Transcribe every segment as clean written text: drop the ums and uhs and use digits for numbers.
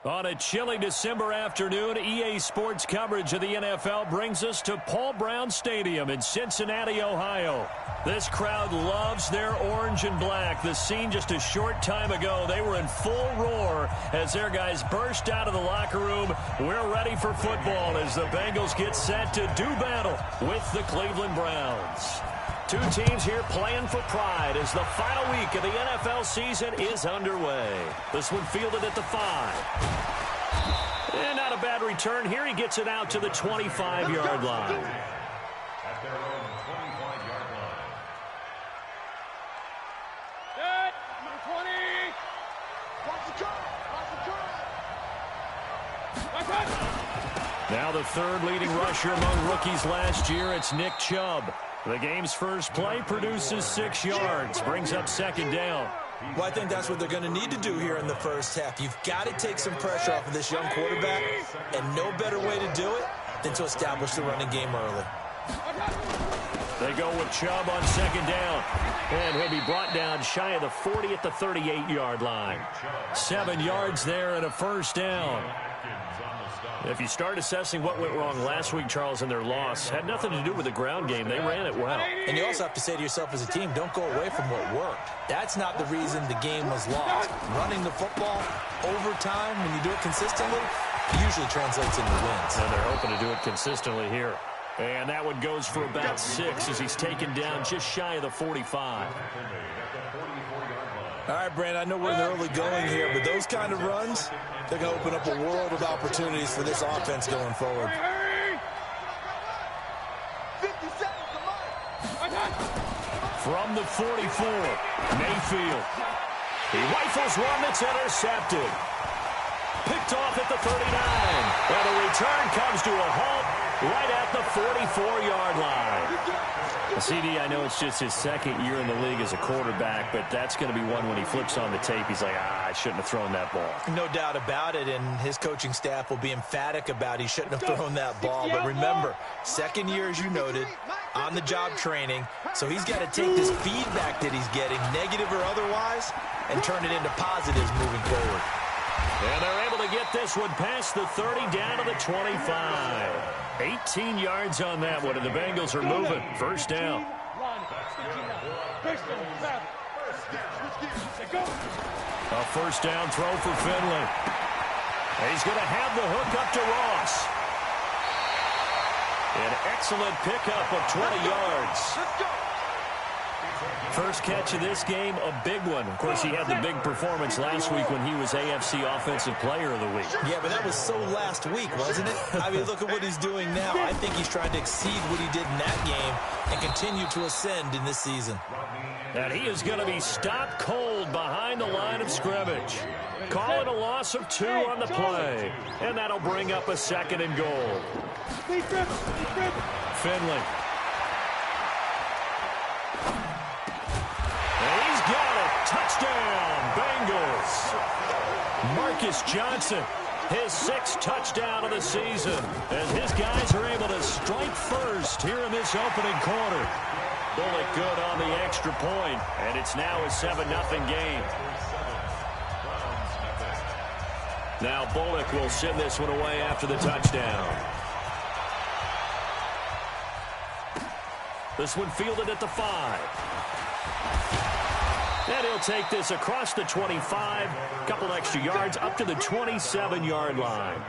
On a chilly December afternoon, EA Sports coverage of the NFL brings us to Paul Brown Stadium in Cincinnati, Ohio. This crowd loves their orange and black. The scene just a short time ago, they were in full roar as their guys burst out of the locker room. We're ready for football as the Bengals get set to do battle with the Cleveland Browns. Two teams here playing for pride as the final week of the NFL season is underway. This one fielded at the 5. And not a bad return here. He gets it out to the 25-yard line. At their own 25-yard line. Set. Number 20. Watch the turn. Now the third leading rusher among rookies last year, it's Nick Chubb. The game's first play produces 6 yards, brings up second down. Well, I think that's what they're going to need to do here in the first half. You've got to take some pressure off of this young quarterback, and no better way to do it than to establish the running game early. They go with Chubb on second down, and he'll be brought down shy of the 40 at the 38-yard line. 7 yards there and a first down. If you start assessing what went wrong last week, Charles, in their loss, had nothing to do with the ground game. They ran it well. And you also have to say to yourself as a team, don't go away from what worked. That's not the reason the game was lost. Running the football over time, when you do it consistently, usually translates into wins. And they're hoping to do it consistently here. And that one goes for about 6 as he's taken down just shy of the 45. All right, Brand, I know we're in the early going here, but those kind of runs, they're going to open up a world of opportunities for this offense going forward. From the 44, Mayfield. He rifles one that's intercepted. Picked off at the 39. And the return comes to a halt right at the 44-yard line. CD, I know it's just his second year in the league as a quarterback, but that's going to be one when he flips on the tape. He's like, I shouldn't have thrown that ball. No doubt about it, and his coaching staff will be emphatic about he shouldn't have thrown that ball. But remember, second year, as you noted, on-the-job training, so he's got to take this feedback that he's getting, negative or otherwise, and turn it into positives moving forward. And they're able to get this one past the 30 down to the 25. 18 yards on that one, and the Bengals are moving. First down. A first down throw for Finley. He's going to have the hook up to Ross. An excellent pickup of 20 yards. First catch of this game, a big one. Of course, he had the big performance last week when he was AFC Offensive Player of the Week. Yeah, but that was so last week, wasn't it? I mean, look at what he's doing now. I think he's trying to exceed what he did in that game and continue to ascend in this season. And he is going to be stopped cold behind the line of scrimmage. Call it a loss of 2 on the play. And that'll bring up a second and goal. Finley. Touchdown, Bengals. Marcus Johnson, his 6th touchdown of the season, as his guys are able to strike first here in this opening quarter. Bullock good on the extra point, and it's now a 7-0 game. Now Bullock will send this one away after the touchdown. This one fielded at the 5. And he'll take this across the 25, couple extra yards, up to the 27-yard line.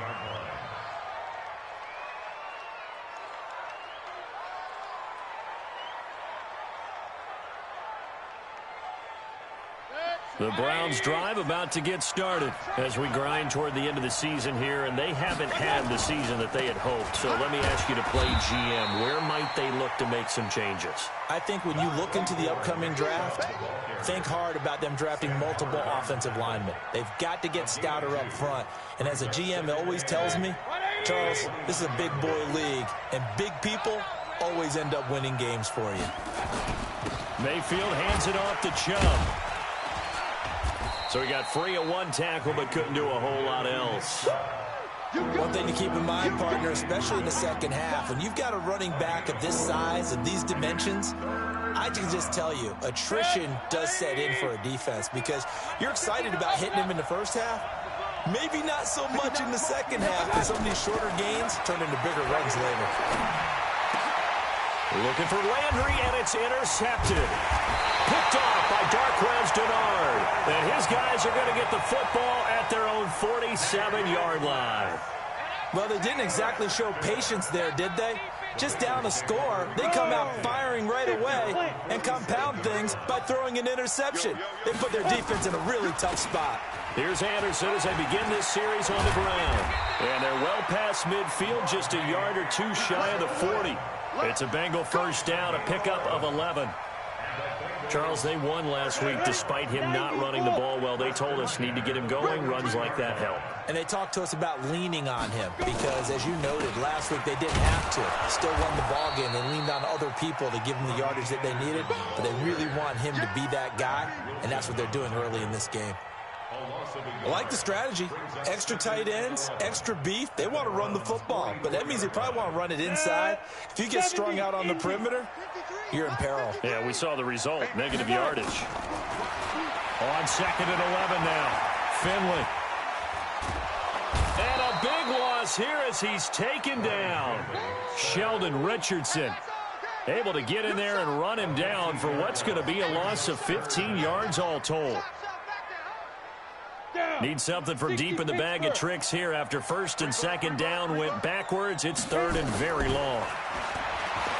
The Browns drive about to get started as we grind toward the end of the season here, and they haven't had the season that they had hoped. So let me ask you to play GM. Where might they look to make some changes? I think when you look into the upcoming draft, think hard about them drafting multiple offensive linemen. They've got to get stouter up front. And as a GM always tells me, Charles, this is a big boy league, and big people always end up winning games for you. Mayfield hands it off to Chubb. So he got free of 1 tackle, but couldn't do a whole lot else. One thing to keep in mind, partner, especially in the second half, when you've got a running back of this size and these dimensions, I can just tell you, attrition does set in for a defense because you're excited about hitting him in the first half, Maybe not so much in the second half, because some of these shorter gains turn into bigger runs later. Looking for Landry, and it's intercepted. Picked off by Darquez Denard. And his guys are going to get the football at their own 47-yard line. Well, they didn't exactly show patience there, did they? Just down a score, they come out firing right away and compound things by throwing an interception. They put their defense in a really tough spot. Here's Anderson as they begin this series on the ground. And they're well past midfield, just a yard or two shy of the 40. It's a Bengal first down, a pickup of 11. Charles, they won last week despite him not running the ball well. They told us need to get him going. Runs like that help. And they talked to us about leaning on him because, as you noted, last week they didn't have to. Still won the ball game. They leaned on other people to give them the yardage that they needed, but they really want him to be that guy, and that's what they're doing early in this game. I like the strategy. Extra tight ends, extra beef. They want to run the football, but that means they probably want to run it inside. If you get strung out on the perimeter, you're in peril. Yeah, we saw the result. Negative yardage. On 2nd and 11 now. Finley. And a big loss here as he's taken down. Sheldon Richardson able to get in there and run him down for what's going to be a loss of 15 yards all told. Need something from deep in the bag of tricks here after 1st and 2nd down went backwards. It's 3rd and very long.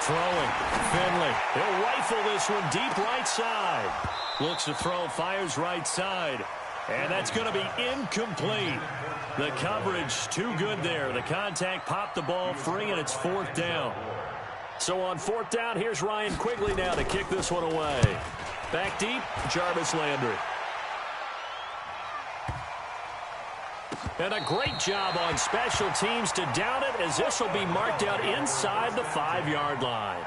Throwing. Finley. He'll rifle this one deep right side. Looks to throw, fires right side. And that's going to be incomplete. The coverage too good there. The contact popped the ball free, and it's 4th down. So on 4th down, here's Ryan Quigley now to kick this one away. Back deep, Jarvis Landry. And a great job on special teams to down it, as this will be marked out inside the 5-yard line.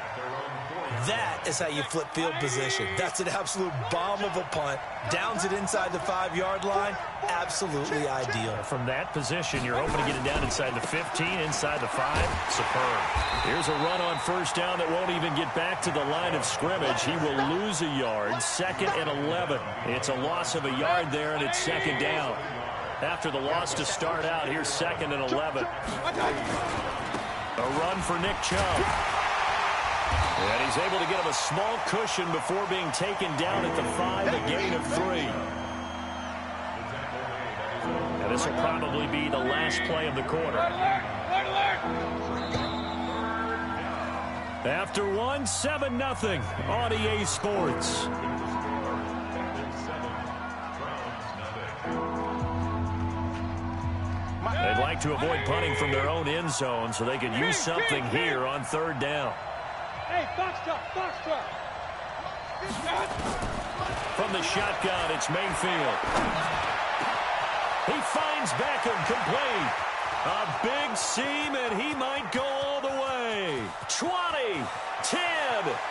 That is how you flip field position. That's an absolute bomb of a punt. Downs it inside the 5-yard line. Absolutely ideal. From that position, you're hoping to get it down inside the 15, inside the 5. Superb. Here's a run on 1st down that won't even get back to the line of scrimmage. He will lose a yard. 2nd and 11. It's a loss of a yard there, and it's 2nd down. After the loss to start out, here's 2nd and 11. A run for Nick Chubb. And he's able to get him a small cushion before being taken down at the 5, a gain of 3. And this will probably be the last play of the quarter. After one, 7-0 on EA Sports. They'd like to avoid punting from their own end zone so they could use something here on 3rd down. Hey, box truck, box truck. From the shotgun, it's Mayfield. He finds Beckham complete. A big seam, and he might go all the way. 20, 10,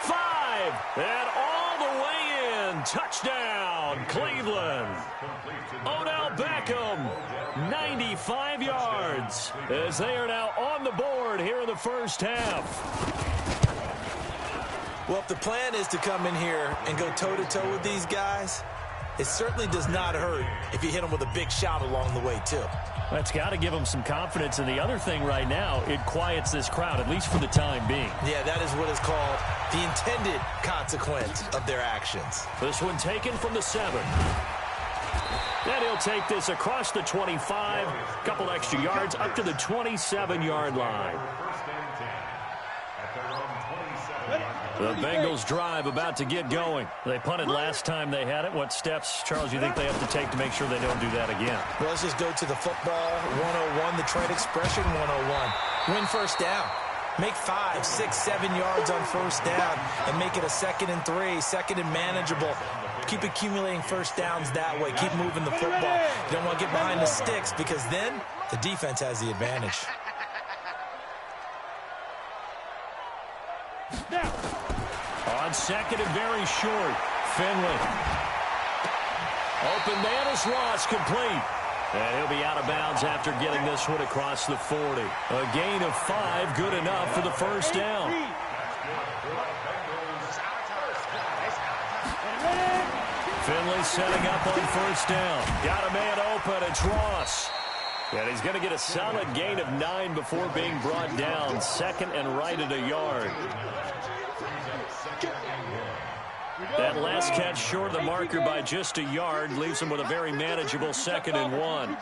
5, and all the way in. Touchdown, Cleveland. Odell Beckham, 95 yards, as they are now on the board here in the 1st half. Well, if the plan is to come in here and go toe-to-toe with these guys, it certainly does not hurt if you hit them with a big shot along the way, too. That's got to give them some confidence. And the other thing right now, it quiets this crowd, at least for the time being. Yeah, that is what is called the intended consequence of their actions. This one taken from the 7. Then he'll take this across the 25, a couple extra yards, up to the 27-yard line. The Bengals drive about to get going. They punted last time they had it. What steps, Charles, you think they have to take to make sure they don't do that again? Well, let's just go to the football 101, the trade expression 101. Win 1st down. Make 5, 6, 7 yards on 1st down and make it a 2nd and 3, 2nd and manageable. Keep accumulating 1st downs that way. Keep moving the football. You don't want to get behind the sticks because then the defense has the advantage. On 2nd and very short, Finley. Open man is Ross, complete. And he'll be out of bounds after getting this one across the 40. A gain of 5, good enough for the 1st down. Finley setting up on first down. Got a man open. It's Ross. And he's going to get a solid gain of 9 before being brought down. Second and right at a yard. That last catch short of the marker by just a yard leaves him with a very manageable 2nd and 1.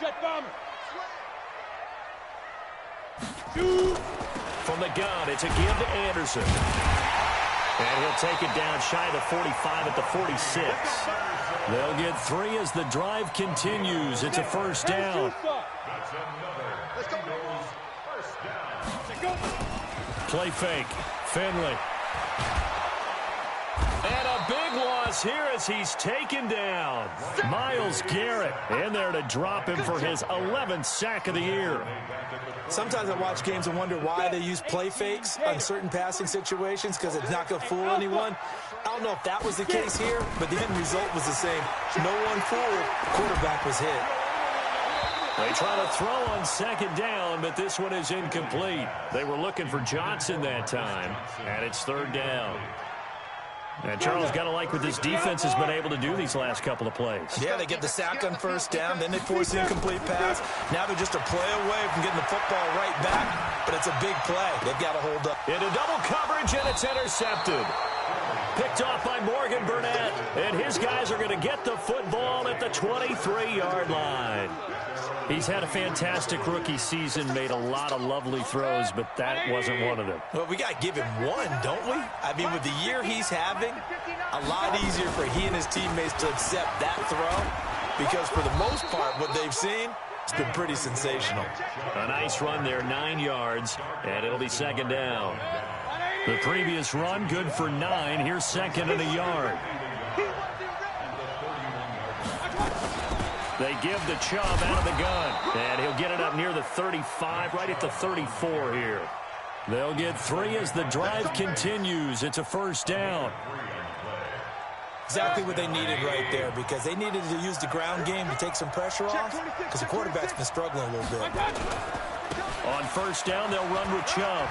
From the gun, it's a give to Anderson. And he'll take it down shy of the 45 at the 46. They'll get 3 as the drive continues. It's a first down. Play fake. Finley. And a big loss here as he's taken down. Myles Garrett in there to drop him for his 11th sack of the year. Sometimes I watch games and wonder why they use play fakes on certain passing situations, because it's not going to fool anyone. I don't know if that was the case here, but the end result was the same. No one fooled. Quarterback was hit. They try to throw on second down, but this one is incomplete. They were looking for Johnson that time, and it's third down. And Charles, got to like what this defense has been able to do these last couple of plays. Yeah, they get the sack on first down, then they force the incomplete pass. Now they're just a play away from getting the football right back, but it's a big play. They've got to hold up. Into double coverage, and it's intercepted. Picked off by Morgan Burnett, and his guys are going to get the football at the 23-yard line. He's had a fantastic rookie season, made a lot of lovely throws, but that wasn't one of them. Well, we got to give him one, don't we? I mean, with the year he's having, a lot easier for he and his teammates to accept that throw, because for the most part, what they've seen, it's been pretty sensational. A nice run there, 9 yards, and it'll be second down. The previous run, good for 9. Here's second and a yard. They give the Chubb out of the gun, and he'll get it up near the 35, right at the 34 here. They'll get 3 as the drive continues. It's a first down. Exactly what they needed right there, because they needed to use the ground game to take some pressure off, because the quarterback's been struggling a little bit. On first down, they'll run with Chubb.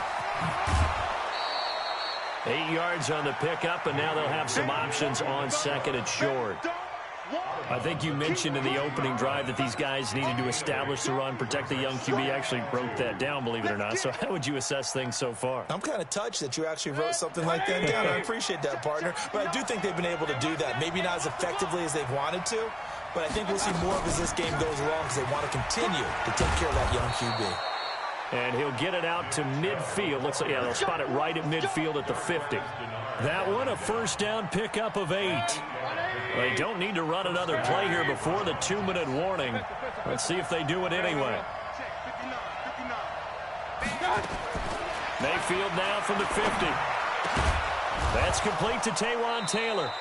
8 yards on the pickup, and now they'll have some options on second and short. I think you mentioned in the opening drive that these guys needed to establish the run, protect the young QB. Actually wrote that down, believe it or not. So how would you assess things so far? I'm kind of touched that you actually wrote something like that down. I appreciate that, partner. But I do think they've been able to do that. Maybe not as effectively as they've wanted to, but I think we'll see more of as this game goes along, because they want to continue to take care of that young QB. And he'll get it out to midfield. Looks like, yeah, they'll spot it right at midfield at the 50. That one, a first down pickup of 8. They don't need to run another play here before the 2-minute warning. Let's see if they do it anyway. Mayfield now from the 50. That's complete to Taywan Taylor.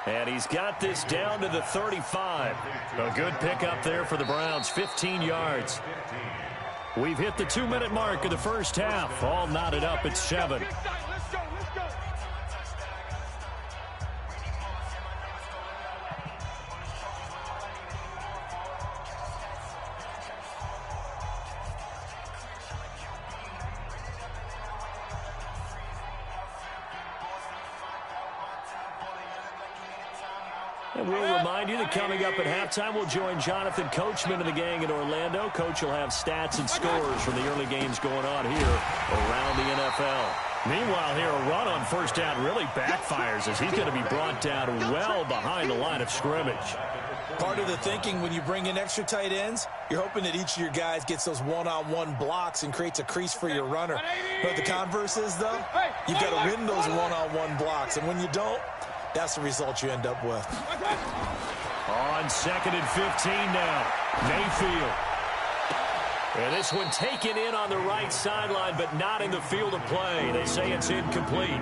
And he's got this down to the 35. A good pickup there for the Browns, 15 yards. We've hit the 2-minute mark of the first half. All knotted up at 7. And we'll remind you that coming up at halftime, we'll join Jonathan Coachman and the gang in Orlando. Coach will have stats and scores from the early games going on here around the NFL. Meanwhile, here, a run on first down really backfires as he's going to be brought down well behind the line of scrimmage. Part of the thinking when you bring in extra tight ends, you're hoping that each of your guys gets those one-on-one blocks and creates a crease for your runner. But the converse is, though, you've got to win those one-on-one blocks. And when you don't, that's the result you end up with. On second and 15 now, Mayfield. And this one taken in on the right sideline, but not in the field of play. They say it's incomplete.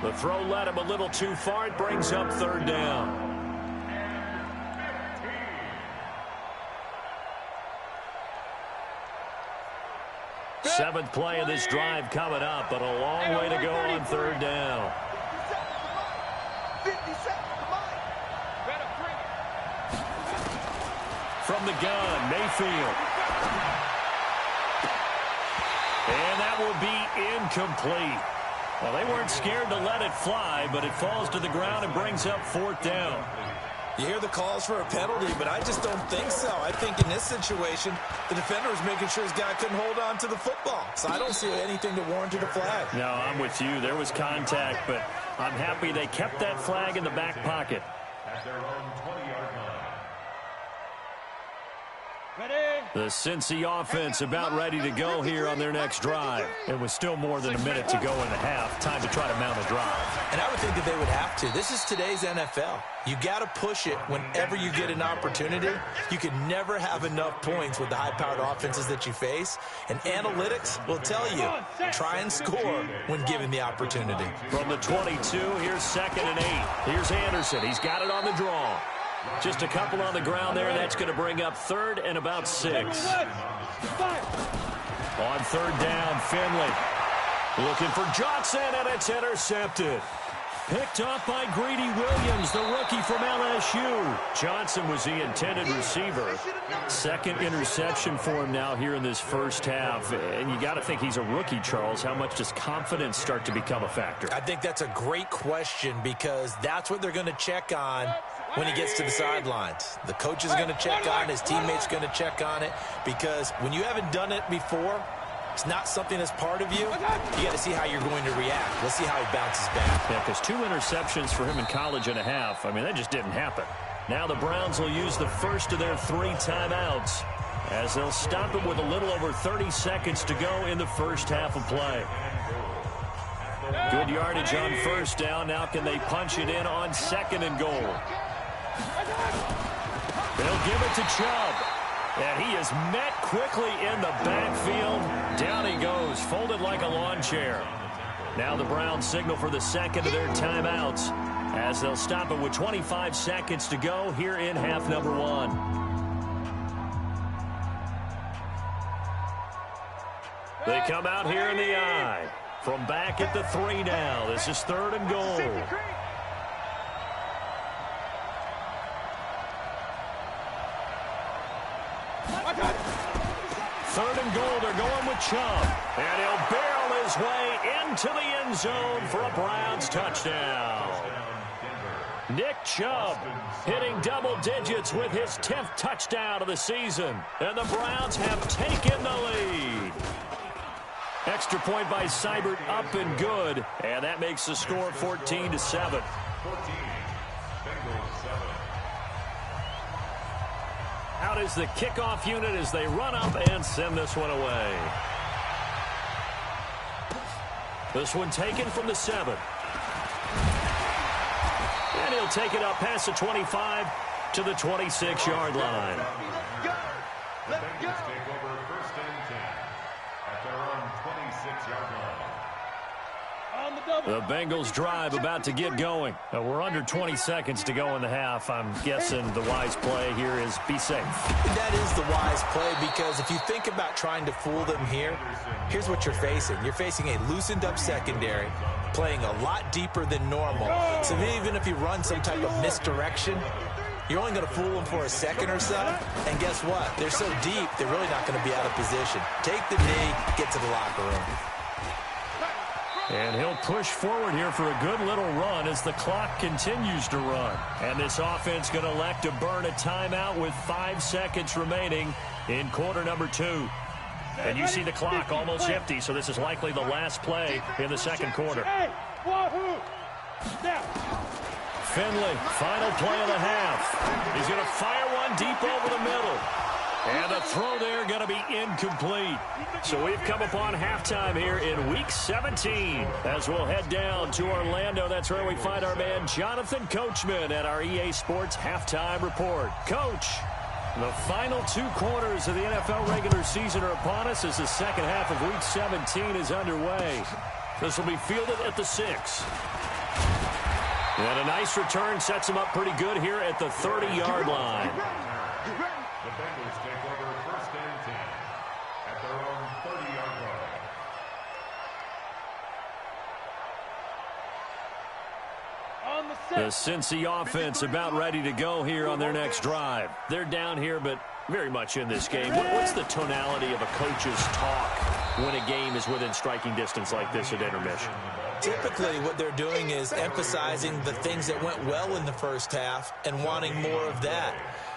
The throw led him a little too far. It brings up third down. Seventh play of this drive coming up, but a long way to go on third down. From the gun, Mayfield. And that will be incomplete. Well, they weren't scared to let it fly, but it falls to the ground and brings up fourth down. You hear the calls for a penalty, but I just don't think so. I think in this situation, the defender was making sure his guy couldn't hold on to the football. So I don't see anything to warrant a flag. No, I'm with you. There was contact, but I'm happy they kept that flag in the back pocket. At their own 20-yard line. The Cincy offense about ready to go here on their next drive. It was still more than a minute to go in the half. Time to try to mount a drive. And I would think that they would have to. This is today's NFL. You got to push it whenever you get an opportunity. You can never have enough points with the high-powered offenses that you face. And analytics will tell you, try and score when given the opportunity. From the 22, here's 2nd and 8. Here's Anderson. He's got it on the draw. Just a couple on the ground there, and that's going to bring up 3rd and about 6. On 3rd down, Finley. Looking for Johnson, and it's intercepted. Picked off by Greedy Williams, the rookie from LSU. Johnson was the intended receiver. 2nd interception for him now here in this first half. And you got to think he's a rookie, Charles. How much does confidence start to become a factor? I think that's a great question because that's what they're going to check on when he gets to the sidelines. The coach is going to check on it. His teammates are going to check on it because when you haven't done it before, it's not something that's part of you. You got to see how you're going to react. Let's see how he bounces back. Yeah, because 2 interceptions for him in college and a half. I mean, that just didn't happen. Now the Browns will use the first of their 3 timeouts as they'll stop it with a little over 30 seconds to go in the first half of play. Good yardage on 1st down. Now can they punch it in on 2nd and goal? They'll give it to Chubb. And he is met quickly in the backfield. Down he goes, folded like a lawn chair. Now the Browns signal for the 2nd of their timeouts as they'll stop it with 25 seconds to go here in half number 1. They come out here in the I. From back at the 3 now. This is 3rd and goal. 3rd and goal, they're going with Chubb. And he'll barrel his way into the end zone for a Browns touchdown. Nick Chubb hitting double digits with his 10th touchdown of the season. And the Browns have taken the lead. Extra point by Seibert up and good. And that makes the score 14-7. 14. Bengals 7. Out is the kickoff unit as they run up and send this one away. This one taken from the 7. And he'll take it up past the 25 to the 26-yard line. The Bengals take over 1st and 10 at their own 26-yard line. The Bengals drive about to get going. We're under 20 seconds to go in the half. I'm guessing the wise play here is be safe. That is the wise play because if you think about trying to fool them here, here's what you're facing. You're facing a loosened up secondary, playing a lot deeper than normal. So even if you run some type of misdirection, you're only going to fool them for a second or so. And guess what? They're so deep, they're really not going to be out of position. Take the knee, get to the locker room. And he'll push forward here for a good little run as the clock continues to run. And this offense going to elect to burn a timeout with 5 seconds remaining in quarter number 2. And you see the clock almost empty, so this is likely the last play in the 2nd quarter. Finley, final play of the half. He's going to fire one deep over the middle. And the throw there going to be incomplete. So we've come upon halftime here in Week 17. As we'll head down to Orlando, that's where we find our man Jonathan Coachman at our EA Sports Halftime Report. Coach, the final 2 quarters of the NFL regular season are upon us as the 2nd half of Week 17 is underway. This will be fielded at the 6. And a nice return sets him up pretty good here at the 30-yard line. The Bengals take over 1st and 10 at their own 30-yard line. The Cincy offense about ready to go here on their next drive. They're down here, but very much in this game. What's the tonality of a coach's talk when a game is within striking distance like this at intermission? Typically, what they're doing is emphasizing the things that went well in the first half and wanting more of that.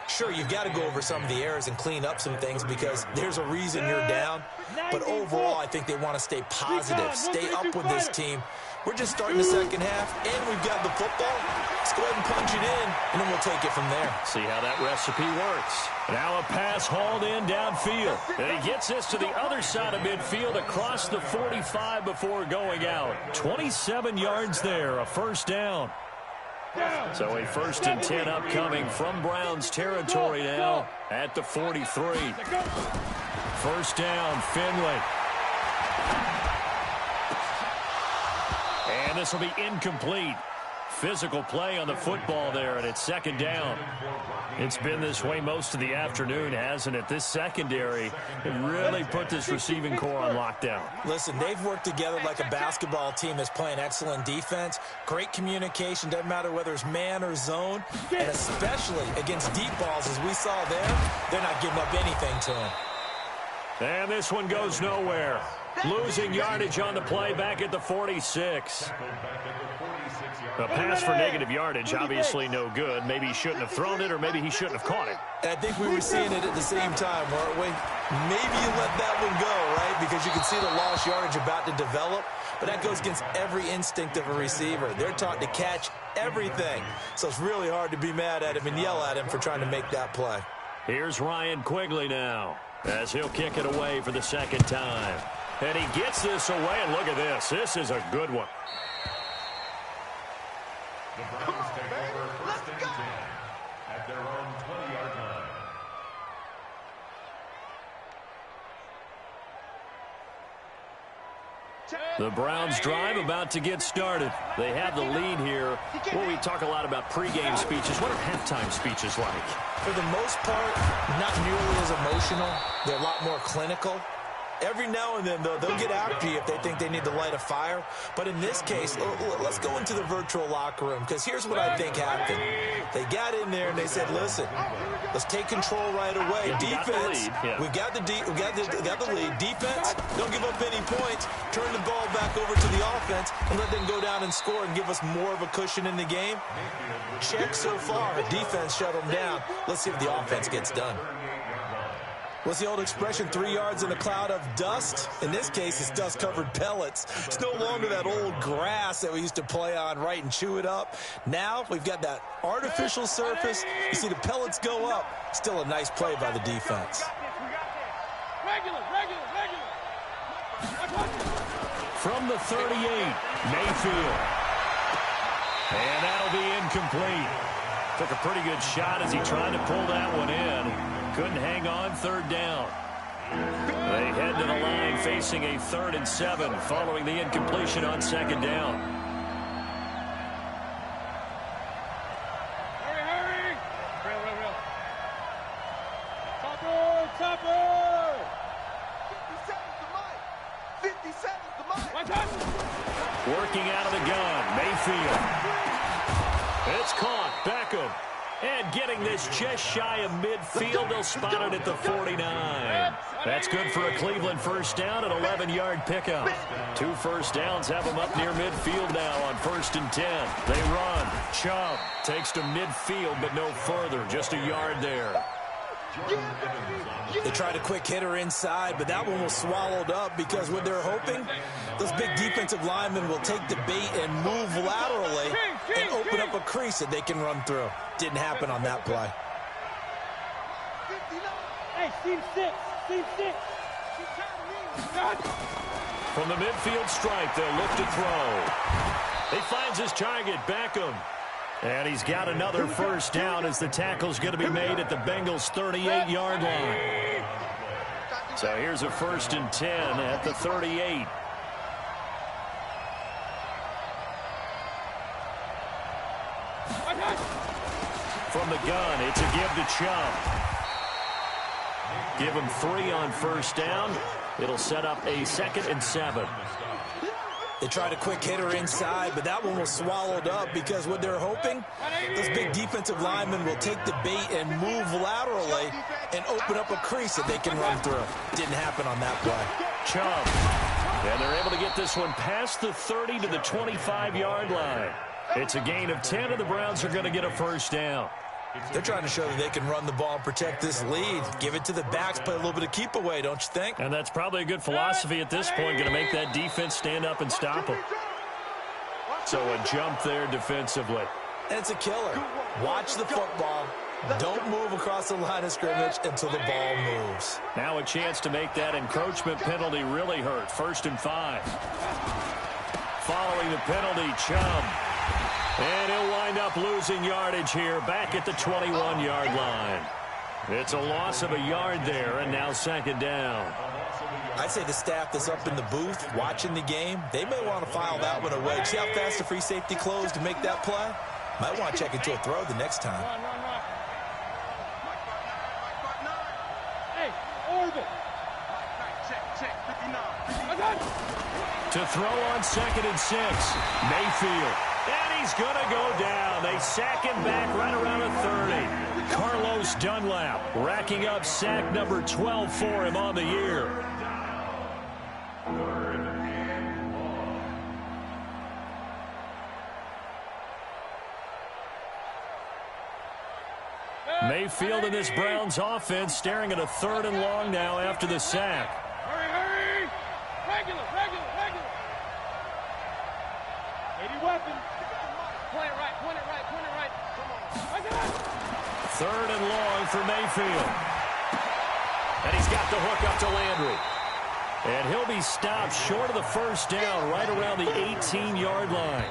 Sure, you've got to go over some of the errors and clean up some things because there's a reason you're down. But overall, I think they want to stay positive, stay up with this team. We're just starting the second half, and we've got the football. Let's go ahead and punch it in, and then we'll take it from there. See how that recipe works. Now a pass hauled in downfield. And he gets this to the other side of midfield across the 45 before going out. 27 yards there, a first down. So a 1st and 10 upcoming from Browns territory now at the 43. First down, Finley. And this will be incomplete. Physical play on the football there, and it's 2nd down. It's been this way most of the afternoon, hasn't it? This secondary really put this receiving core on lockdown. Listen, they've worked together like a basketball team that's playing excellent defense. Great communication, doesn't matter whether it's man or zone. And especially against deep balls, as we saw there, they're not giving up anything to them. And this one goes nowhere. Losing yardage on the play back at the 46. A pass for negative yardage, obviously no good. Maybe he shouldn't have thrown it, or maybe he shouldn't have caught it. I think we were seeing it at the same time, weren't we? Maybe you let that one go, right? Because you can see the lost yardage about to develop. But that goes against every instinct of a receiver. They're taught to catch everything. So it's really hard to be mad at him and yell at him for trying to make that play. Here's Ryan Quigley now, as he'll kick it away for the 2nd time. And he gets this away, and look at this. This is a good one. The Browns take over 1st and 10 at their own 20-yard line. The Browns drive about to get started. They have the lead here. Well, we talk a lot about pregame speeches. What are halftime speeches like? For the most part, not nearly as emotional. They're a lot more clinical. Every now and then, though, they'll get after you if they think they need to light a fire. But in this case, let's go into the virtual locker room, because here's what I think happened. They got in there and they said, listen, let's take control right away. Defense, we've got the lead. Defense, don't give up any points. Turn the ball back over to the offense and let them go down and score and give us more of a cushion in the game. Check so far. Defense shut them down. Let's see if the offense gets done. What's the old expression, 3 yards in a cloud of dust? In this case, it's dust-covered pellets. It's no longer that old grass that we used to play on, right, and chew it up. Now we've got that artificial surface. You see the pellets go up. Still a nice play by the defense. Regular. From the 38, Mayfield. And that'll be incomplete. Took a pretty good shot as he tried to pull that one in. Couldn't hang on, 3rd down. They head to the line facing a 3rd and 7 following the incompletion on 2nd down. Hurry. Real. Topper. 57's the mic. Watch out. Working out of the gun, Mayfield. It's caught, Beckham. And getting this just shy of midfield, they'll spot it at the 49. That's good for a Cleveland first down, an 11-yard pickup. 2 first downs have them up near midfield now on 1st and 10. They run. Chubb takes to midfield, but no further, just a yard there. They tried a quick hitter inside, but that one was swallowed up because what they're hoping, those big defensive linemen will take the bait and move laterally and open up a crease that they can run through. Didn't happen on that play. Hey, team 6. From the midfield stripe, they'll look to throw. He finds his target, Beckham. And he's got another first down as the tackle's going to be made at the Bengals' 38-yard line. So here's a 1st and 10 at the 38. From the gun, it's a give to Chubb. Give him 3 on first down. It'll set up a 2nd and 7. They tried a quick hitter inside, but that one was swallowed up because what they're hoping, those big defensive linemen will take the bait and move laterally and open up a crease that they can run through. Didn't happen on that play. Chubb And they're able to get this one past the 30 to the 25-yard line. It's a gain of 10, and the Browns are going to get a first down. They're trying to show that they can run the ball and protect this lead. Give it to the backs, play a little bit of keep away, don't you think? And that's probably a good philosophy at this point, going to make that defense stand up and stop them. So a jump there defensively. And it's a killer. Watch the football. Don't move across the line of scrimmage until the ball moves. Now a chance to make that encroachment penalty really hurt. 1st and 5. Following the penalty, Chubb. And he'll wind up losing yardage here back at the 21-yard line. It's a loss of a yard there, and now 2nd down. I'd say the staff that's up in the booth watching the game, they may want to file that one away. See how fast the free safety closed to make that play? Might want to check into a throw the next time. Hey, Orbit. To throw on 2nd and 6, Mayfield. And he's going to go down. They sack him back right around the 30. Carlos Dunlap racking up sack number 12 for him on the year. Mayfield in this Browns offense staring at a 3rd and long now after the sack. Hurry! Regular! 80 weapons. Point it right. Come on. 3rd and long for Mayfield. And he's got the hook up to Landry. And he'll be stopped short of the first down right around the 18-yard line.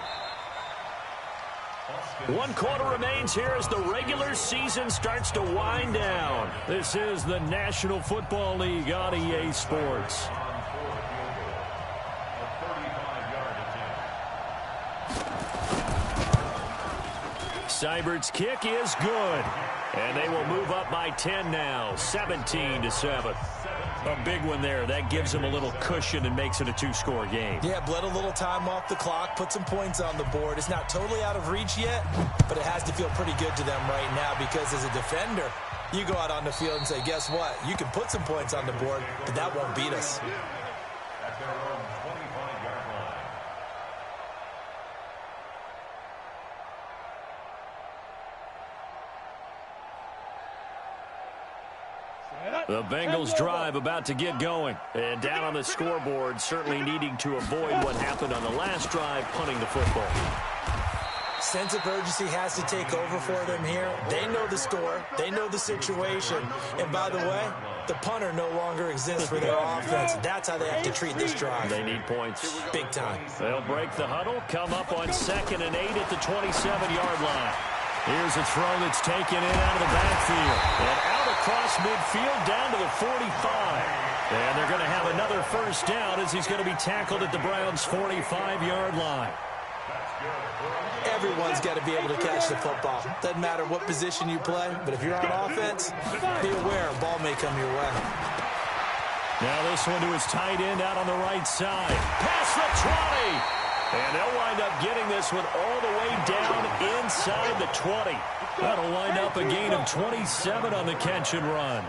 1 quarter remains here as the regular season starts to wind down. This is the National Football League on EA Sports. Seibert's kick is good. And they will move up by 10 now, 17-7. A big one there. That gives them a little cushion and makes it a 2-score game. Yeah, bled a little time off the clock, put some points on the board. It's not totally out of reach yet, but it has to feel pretty good to them right now because as a defender, you go out on the field and say, guess what? You can put some points on the board, but that won't beat us. At their own 25-yard line. The Bengals drive about to get going. And down on the scoreboard, certainly needing to avoid what happened on the last drive, punting the football. Sense of urgency has to take over for them here. They know the score. They know the situation. And by the way, the punter no longer exists for their offense. That's how they have to treat this drive. They need points. Big time. They'll break the huddle, come up on 2nd and 8 at the 27-yard line. Here's a throw that's taken in out of the backfield. And out across midfield down to the 45. And they're going to have another first down as he's going to be tackled at the Browns' 45-yard line. Everyone's got to be able to catch the football. Doesn't matter what position you play, but if you're on offense, be aware a ball may come your way. Now this one to his tight end out on the right side. Past the 20. And they'll wind up getting this one all the way down inside the 20. That'll wind up a gain of 27 on the catch and run.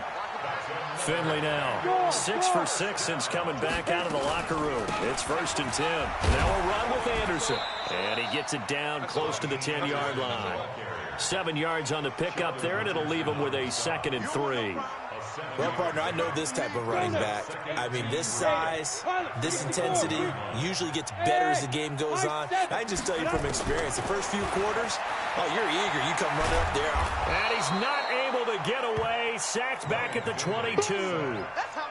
Finley now, 6 for 6 since coming back out of the locker room. It's 1st and 10. Now a run with Anderson. And he gets it down close to the 10-yard line. 7 yards on the pickup there, and it'll leave him with a 2nd and 3. Well, partner, I know this type of running back. I mean, this size, this intensity usually gets better as the game goes on. I can just tell you from experience, the first few quarters, oh, you're eager. You come running up there. And he's not able to get away. Sacked back at the 22.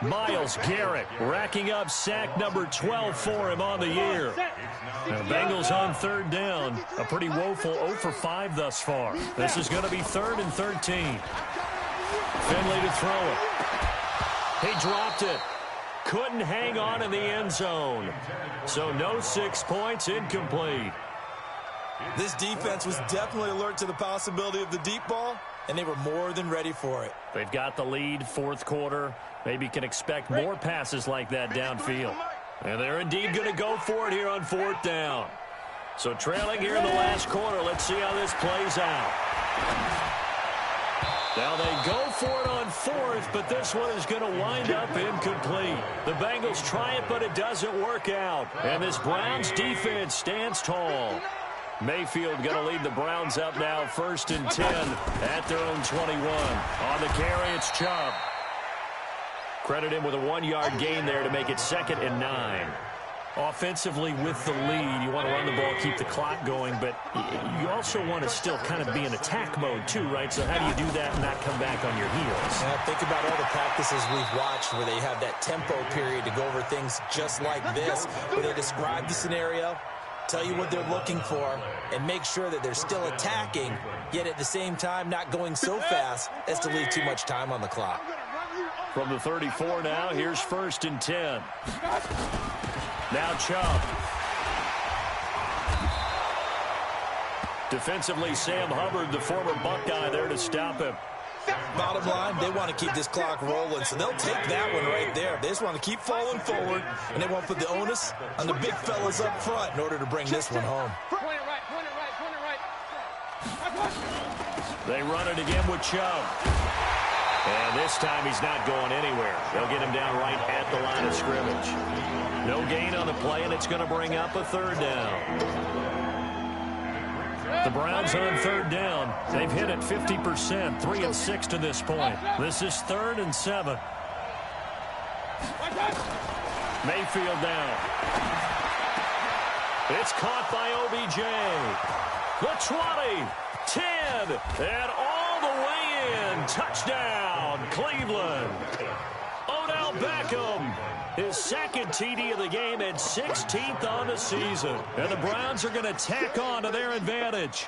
Myles Garrett racking up sack number 12 for him on the year. Now, Bengals on 3rd down. A pretty woeful 0 for 5 thus far. This is going to be 3rd and 13. Finley to throw it. He dropped it. Couldn't hang on in the end zone. So no 6 points, incomplete. This defense was definitely alert to the possibility of the deep ball, and they were more than ready for it. They've got the lead, 4th quarter. Maybe can expect more passes like that downfield. And they're indeed going to go for it here on 4th down. So trailing here in the last quarter, let's see how this plays out. Now they go for it on fourth, but this one is going to wind up incomplete. The Bengals try it, but it doesn't work out. And this Browns defense stands tall. Mayfield going to lead the Browns up now, 1st and 10 at their own 21. On the carry, it's Chubb. Credit him with a 1-yard gain there to make it 2nd and 9. Offensively with the lead, you want to run the ball, keep the clock going, but you also want to still kind of be in attack mode too, right? So how do you do that and not come back on your heels? Yeah, think about all the practices we've watched where they have that tempo period to go over things just like this, where they describe the scenario, tell you what they're looking for, and make sure that they're still attacking, yet at the same time not going so fast as to leave too much time on the clock. From the 34 now, here's 1st and 10. Now Chubb. Defensively, Sam Hubbard, the former Buckeye, there to stop him. Bottom line, they want to keep this clock rolling, so they'll take that one right there. They just want to keep falling forward, and they won't put the onus on the big fellas up front in order to bring this one home. Point it right, point it right, point it right. They run it again with Chubb. And this time he's not going anywhere. They'll get him down right at the line of scrimmage. No gain on the play, and it's going to bring up a 3rd down. The Browns on 3rd down. They've hit it 50%, 3 and 6 to this point. This is 3rd and 7. Mayfield down. It's caught by OBJ. The 20, 10, and all the way in. Touchdown, Cleveland. Odell Beckham, his 2nd TD of the game and 16th on the season. And the Browns are going to tack on to their advantage.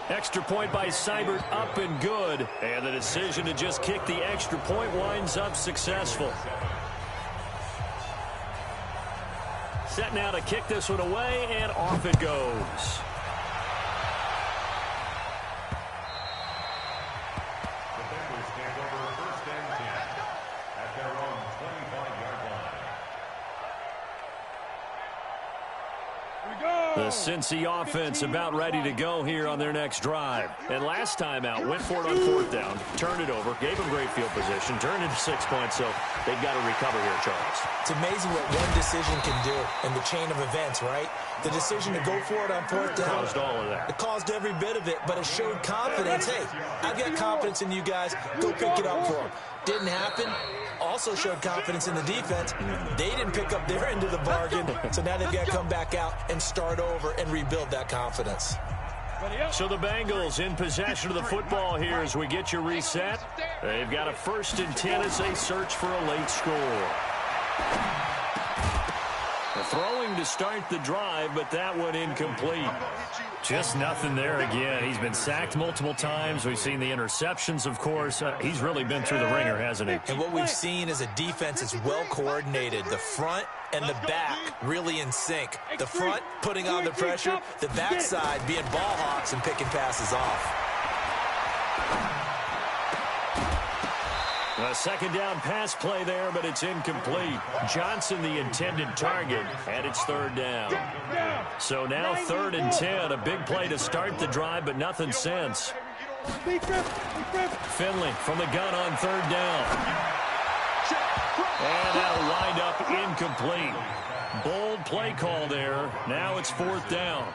Extra point by Seibert, up and good. And the decision to just kick the extra point winds up successful. Set now to kick this one away, and off it goes. The Cincy offense about ready to go here on their next drive. And last time out, went for it on 4th down, turned it over, gave them great field position, turned into 6 points, so they've got to recover here, Charles. It's amazing what one decision can do in the chain of events, right? The decision to go for it on 4th down. Caused all of that. It caused every bit of it, but it showed confidence. Hey, I've got confidence in you guys. Go pick it up for them. Didn't happen. Also showed confidence in the defense. They didn't pick up their end of the bargain, so now they've got to come back out and start over and rebuild that confidence. So the Bengals in possession of the football here as we get you reset. They've got a 1st and 10 as they search for a late score. Throwing to start the drive, but that one incomplete. Just nothing there again. He's been sacked multiple times. We've seen the interceptions, of course. He's really been through the ringer, hasn't he? And what we've seen is a defense that's well coordinated. The front and the back really in sync. The front putting on the pressure, the backside being ball hawks and picking passes off. A 2nd down pass play there, but it's incomplete. Johnson, the intended target, and it's 3rd down. So now 3rd and 10, a big play to start the drive, but nothing since. Finley from the gun on 3rd down. And that'll wind up incomplete. Bold play call there. Now it's 4th down.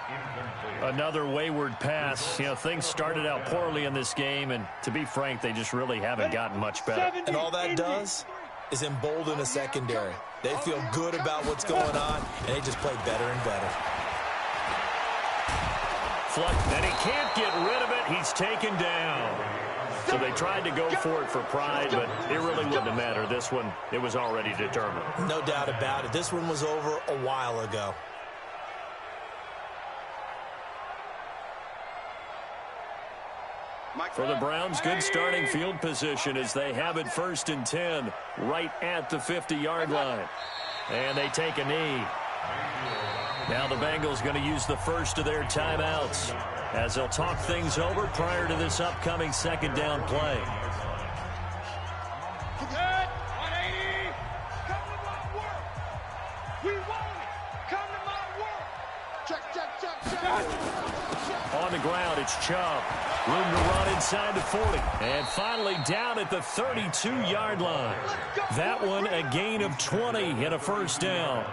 Another wayward pass. You know, things started out poorly in this game, and to be frank, they just really haven't gotten much better. And all that does is embolden a secondary. They feel good about what's going on, and they just play better and better. And he can't get rid of it. He's taken down. So they tried to go for it for pride, but it really wouldn't have mattered. This one, it was already determined. No doubt about it. This one was over a while ago. For the Browns, good starting field position as they have it 1st and 10 right at the 50-yard line. And they take a knee. Now the Bengals going to use the first of their timeouts as they'll talk things over prior to this upcoming 2nd down play. Good. 180. Come to my work. We want it. Come to my work. Check, check. On the ground, it's Chubb. Room to run inside the 40. And finally down at the 32-yard line. That one a gain of 20 and a first down.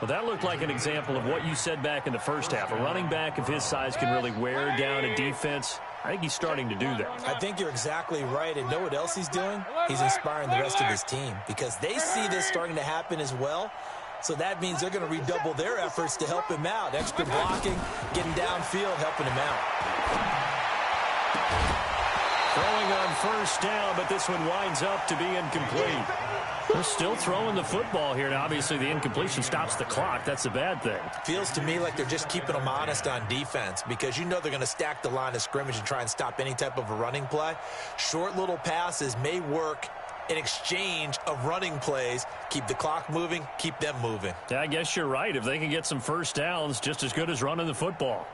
Well, that looked like an example of what you said back in the first half. A running back of his size can really wear down a defense. I think he's starting to do that. I think you're exactly right. And know what else he's doing? He's inspiring the rest of his team because they see this starting to happen as well. So that means they're going to redouble their efforts to help him out. Extra blocking, getting downfield, helping him out. Throwing on first down, but this one winds up to be incomplete. They're still throwing the football here. Now, obviously, the incompletion stops the clock. That's a bad thing. Feels to me like they're just keeping them honest on defense because you know they're going to stack the line of scrimmage and try and stop any type of a running play. Short little passes may work in exchange of running plays. Keep the clock moving, keep them moving. Yeah, I guess you're right. If they can get some first downs, just as good as running the football.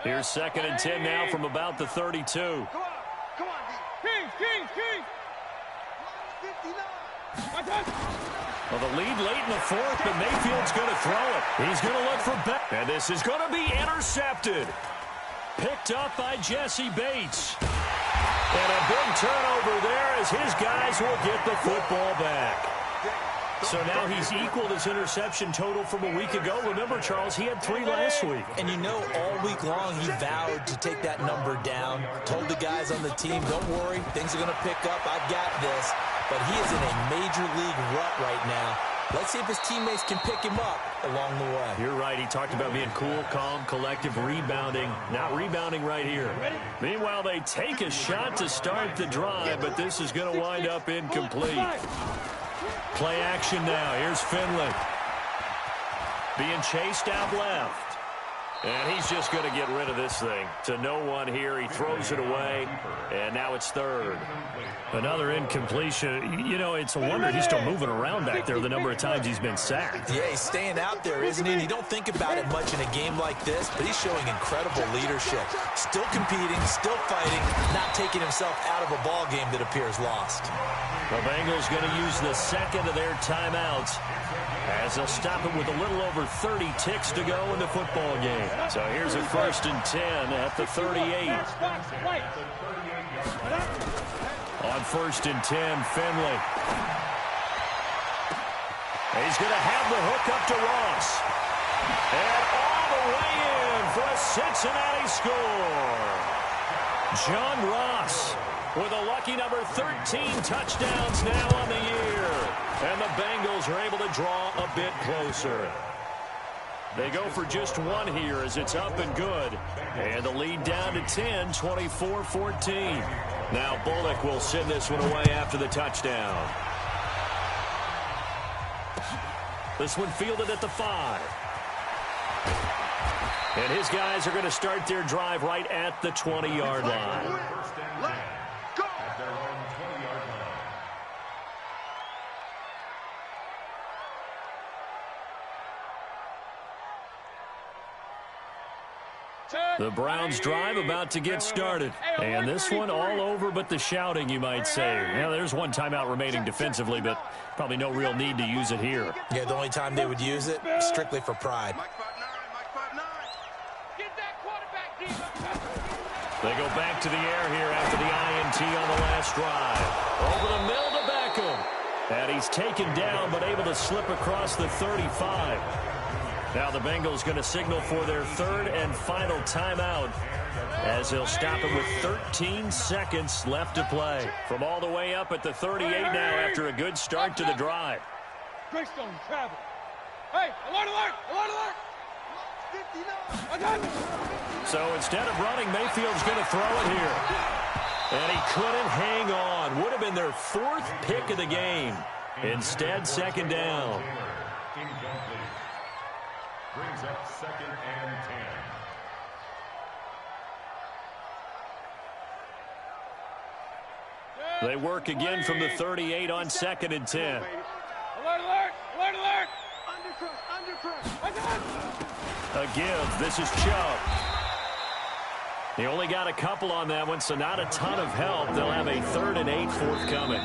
Here's 2nd and 10 now from about the 32. Come on. Kings. Well, the lead late in the 4th, but Mayfield's going to throw it. He's going to look for Beck. And this is going to be intercepted. Picked up by Jesse Bates. And a big turnover there as his guys will get the football back. So now he's equaled his interception total from a week ago. Remember, Charles, he had 3 last week. And you know, all week long he vowed to take that number down. Told the guys on the team, don't worry, things are going to pick up. I've got this. But he is in a major league rut right now. Let's see if his teammates can pick him up along the way. You're right. He talked about being cool, calm, collective, rebounding. Not rebounding right here. Meanwhile, they take a shot to start the drive, but this is going to wind up incomplete. Play action now. Here's Finley. Being chased out left. And he's just going to get rid of this thing. To no one here. He throws it away. And now it's 3rd. Another incompletion. You know, it's a wonder he's still moving around back there the number of times he's been sacked. Yeah, he's staying out there, isn't he? And you don't think about it much in a game like this, but he's showing incredible leadership. Still competing, still fighting, not taking himself out of a ball game that appears lost. The Bengals going to use the 2nd of their timeouts as they'll stop it with a little over 30 ticks to go in the football game. So here's a 1st and 10 at the 38. On 1st and 10, Finley. He's going to have the hook up to Ross. And all the way in for a Cincinnati score. John Ross with a lucky number 13 touchdowns now on the year. And the Bengals are able to draw a bit closer. They go for just one here as it's up and good. And the lead down to 10, 24-14. Now Bullock will send this one away after the touchdown. This one fielded at the 5. And his guys are going to start their drive right at the 20-yard line. The Browns drive about to get started. And this one all over but the shouting, you might say. Now, there's one timeout remaining defensively, but probably no real need to use it here. Yeah, the only time they would use it, strictly for pride. They go back to the air here after the INT on the last drive. Over the middle to Beckham. And he's taken down but able to slip across the 35. Now the Bengals going to signal for their 3rd and final timeout as they'll stop it with 13 seconds left to play. From all the way up at the 38 now after a good start to the drive. Greystone travel. Hey, alert, alert, alert, alert. So instead of running, Mayfield's going to throw it here. And he couldn't hang on. Would have been their 4th pick of the game. Instead, 2nd down. Brings up 2nd and 10. They work again from the 38 on 2nd and 10. Alert, alert, alert, alert. Undercross. A give. This is Chubb. He only got a couple on that one, so not a ton of help. They'll have a 3rd and 8 forthcoming.